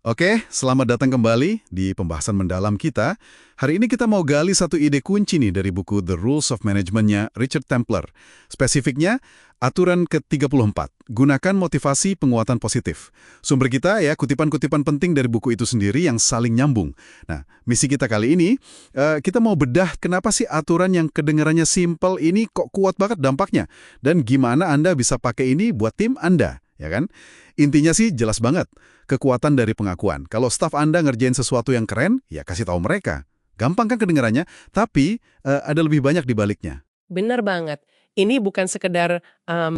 Oke, selamat datang kembali di pembahasan mendalam kita. Hari ini kita mau gali satu ide kunci nih dari buku The Rules of Management-nya Richard Templer. Spesifiknya, aturan ke-34, gunakan motivasi penguatan positif. Sumber kita ya, kutipan-kutipan penting dari buku itu sendiri yang saling nyambung. Nah, misi kita kali ini, kita mau bedah kenapa sih aturan yang kedengarannya simple ini kok kuat banget dampaknya. Dan gimana Anda bisa pakai ini buat tim Anda, ya kan? Intinya sih jelas banget. Kekuatan dari pengakuan. Kalau staf Anda ngerjain sesuatu yang keren, ya kasih tahu mereka. Gampang kan kedengarannya, tapi ada lebih banyak di baliknya. Bener banget. Ini bukan sekedar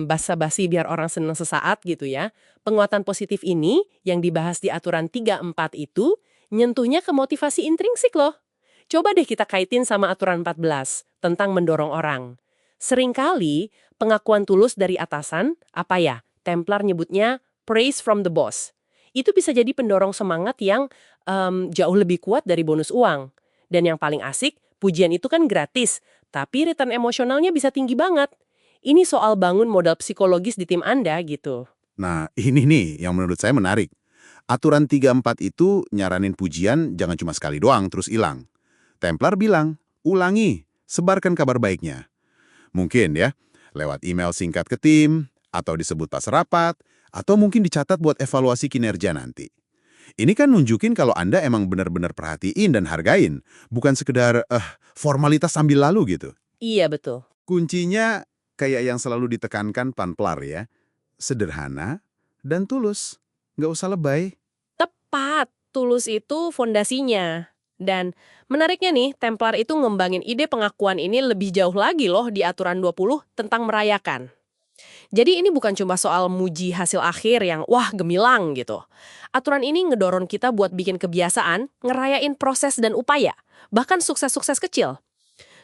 basa-basi biar orang seneng sesaat gitu ya. Penguatan positif ini yang dibahas di aturan 34 itu nyentuhnya ke motivasi intrinsik loh. Coba deh kita kaitin sama aturan 14 tentang mendorong orang. Seringkali pengakuan tulus dari atasan, apa ya, Templar nyebutnya praise from the boss. Itu bisa jadi pendorong semangat yang jauh lebih kuat dari bonus uang. Dan yang paling asik, pujian itu kan gratis, tapi return emosionalnya bisa tinggi banget. Ini soal bangun modal psikologis di tim Anda gitu. Nah, ini nih yang menurut saya menarik. Aturan 34 itu nyaranin pujian jangan cuma sekali doang terus hilang. Templar bilang, ulangi, sebarkan kabar baiknya. Mungkin ya, lewat email singkat ke tim, atau disebut pas rapat, atau mungkin dicatat buat evaluasi kinerja nanti. Ini kan nunjukin kalau Anda emang benar-benar perhatiin dan hargain, bukan sekedar formalitas sambil lalu gitu. Iya betul. Kuncinya kayak yang selalu ditekankan Panplar ya, sederhana dan tulus, nggak usah lebay. Tepat, tulus itu fondasinya. Dan menariknya nih, Templar itu ngembangin ide pengakuan ini lebih jauh lagi loh di aturan 20 tentang merayakan. Jadi ini bukan cuma soal muji hasil akhir yang wah gemilang gitu. Aturan ini ngedorong kita buat bikin kebiasaan, ngerayain proses dan upaya, bahkan sukses-sukses kecil.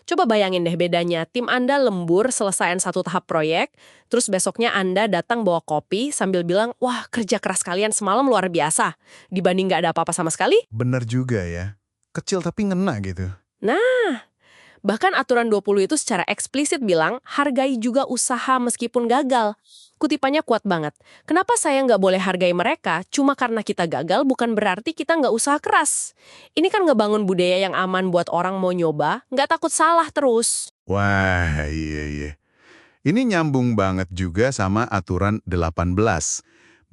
Coba bayangin deh bedanya, tim Anda lembur selesaiin satu tahap proyek, terus besoknya Anda datang bawa kopi sambil bilang, wah kerja keras kalian semalam luar biasa, dibanding nggak ada apa-apa sama sekali. Bener juga ya. Kecil tapi ngena gitu. Nah, bahkan aturan 20 itu secara eksplisit bilang, hargai juga usaha meskipun gagal. Kutipannya kuat banget. Kenapa saya nggak boleh hargai mereka? Cuma karena kita gagal bukan berarti kita nggak usaha keras. Ini kan ngebangun budaya yang aman buat orang mau nyoba, nggak takut salah terus. Wah, iya. Ini nyambung banget juga sama aturan 18.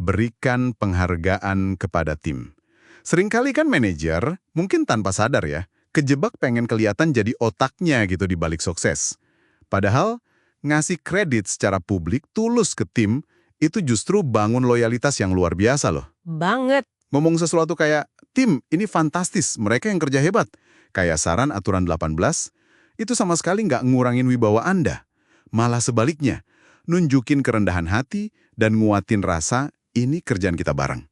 Berikan penghargaan kepada tim. Seringkali kan manajer, mungkin tanpa sadar ya, kejebak pengen kelihatan jadi otaknya gitu di balik sukses. Padahal, ngasih kredit secara publik tulus ke tim, itu justru bangun loyalitas yang luar biasa loh. Banget. Ngomong sesuatu kayak, tim ini fantastis, mereka yang kerja hebat. Kayak saran aturan 18, itu sama sekali nggak ngurangin wibawa Anda. Malah sebaliknya, nunjukin kerendahan hati dan nguatin rasa ini kerjaan kita bareng.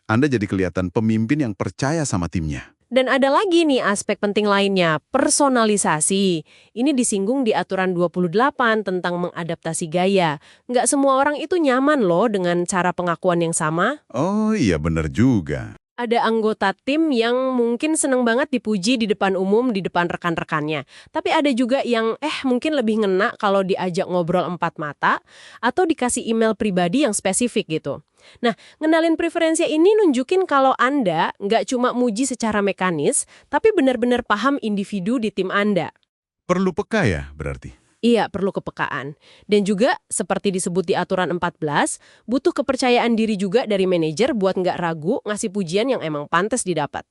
Anda jadi kelihatan pemimpin yang percaya sama timnya. Dan ada lagi nih aspek penting lainnya, personalisasi. Ini disinggung di aturan 28 tentang mengadaptasi gaya. Nggak semua orang itu nyaman loh dengan cara pengakuan yang sama. Oh iya bener juga. Ada anggota tim yang mungkin seneng banget dipuji di depan umum, di depan rekan-rekannya. Tapi ada juga yang mungkin lebih ngena kalau diajak ngobrol empat mata atau dikasih email pribadi yang spesifik gitu. Nah, ngenalin preferensi ini nunjukin kalau Anda nggak cuma muji secara mekanis, tapi benar-benar paham individu di tim Anda. Perlu peka ya berarti? Iya, perlu kepekaan. Dan juga, seperti disebut di aturan 14, butuh kepercayaan diri juga dari manajer buat nggak ragu ngasih pujian yang emang pantas didapat.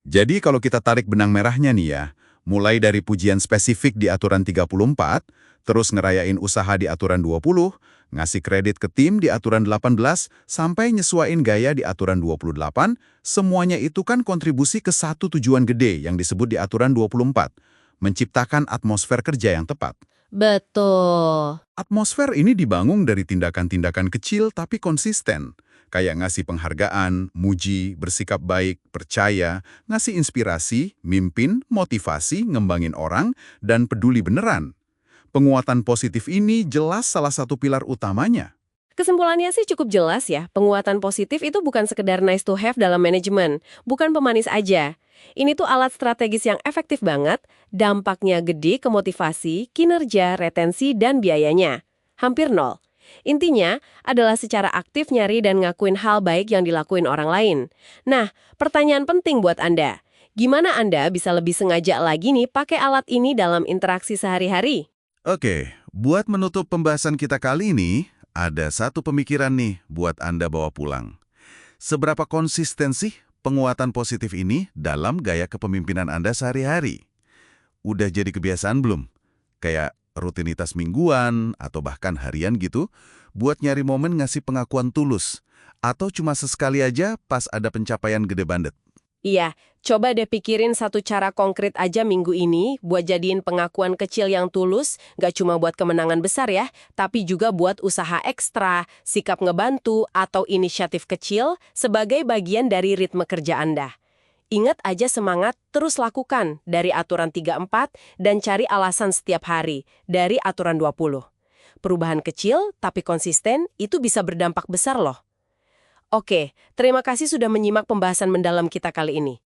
Jadi kalau kita tarik benang merahnya nih ya, mulai dari pujian spesifik di aturan 34, terus ngerayain usaha di aturan 20, ngasih kredit ke tim di aturan 18, sampai nyesuain gaya di aturan 28, semuanya itu kan kontribusi ke satu tujuan gede yang disebut di aturan 24, menciptakan atmosfer kerja yang tepat. Betul. Atmosfer ini dibangun dari tindakan-tindakan kecil tapi konsisten. Kayak ngasih penghargaan, muji, bersikap baik, percaya, ngasih inspirasi, mimpin, motivasi, ngembangin orang, dan peduli beneran. Penguatan positif ini jelas salah satu pilar utamanya. Kesimpulannya sih cukup jelas ya, penguatan positif itu bukan sekedar nice to have dalam manajemen, bukan pemanis aja. Ini tuh alat strategis yang efektif banget, dampaknya gede ke motivasi, kinerja, retensi, dan biayanya. Hampir nol. Intinya adalah secara aktif nyari dan ngakuin hal baik yang dilakuin orang lain. Nah, pertanyaan penting buat Anda. Gimana Anda bisa lebih sengaja lagi nih pakai alat ini dalam interaksi sehari-hari? Oke, buat menutup pembahasan kita kali ini, ada satu pemikiran nih buat Anda bawa pulang. Seberapa konsisten sih penguatan positif ini dalam gaya kepemimpinan Anda sehari-hari? Udah jadi kebiasaan belum? Kayak rutinitas mingguan atau bahkan harian gitu, buat nyari momen ngasih pengakuan tulus. Atau cuma sesekali aja pas ada pencapaian gede banget. Iya, coba deh pikirin satu cara konkret aja minggu ini buat jadiin pengakuan kecil yang tulus, gak cuma buat kemenangan besar ya, tapi juga buat usaha ekstra, sikap ngebantu, atau inisiatif kecil sebagai bagian dari ritme kerja Anda. Ingat aja semangat, terus lakukan dari aturan 3-4 dan cari alasan setiap hari dari aturan 20. Perubahan kecil tapi konsisten itu bisa berdampak besar loh. Oke, terima kasih sudah menyimak pembahasan mendalam kita kali ini.